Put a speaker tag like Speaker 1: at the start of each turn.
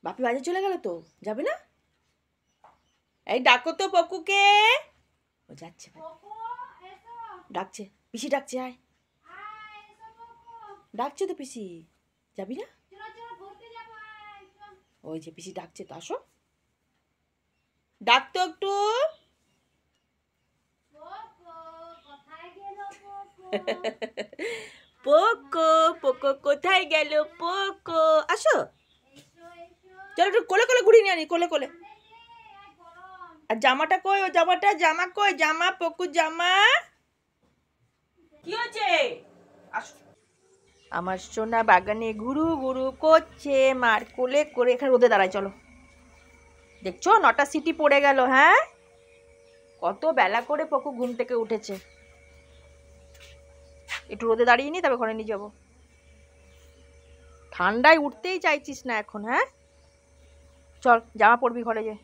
Speaker 1: বাপি বাজে চলে গেল তো, যাবে না? এই ডাকো তো পকুকে। ও যাচ্ছে, ডাকছে, পিসি ডাকছে, আয়। ডাকছে তো পিসি, যাবি না? ওই যে পিসি ডাকছে তো, আসো। ডাকতো একটু। পোকো পোকো কোথায় গেল পোকো? আসো, চলো একটু কোলে কোলে ঘুরিয়ে নিয়ে আনি, কোলে কোলে। আর জামাটা কই? ও জামাটা, জামা কই? জামা, পকু জামা। কি হচ্ছে? আসো। আমার সোনা বাগানে ঘুরু ঘুরু করছে, মার কোলে করে। এখানে রোদে দাঁড়ায়, চলো। দেখছো 9টা সিটি পড়ে গেল। হ্যাঁ, কত বেলা করে পকু ঘুম থেকে উঠেছে। একটু রোদে দাঁড়িয়ে নি, তবে ঘরে নিয়ে যাবো। ঠান্ডায় উঠতেই চাইছিস না এখন? হ্যাঁ, চল জামা পরবি ঘরে যে।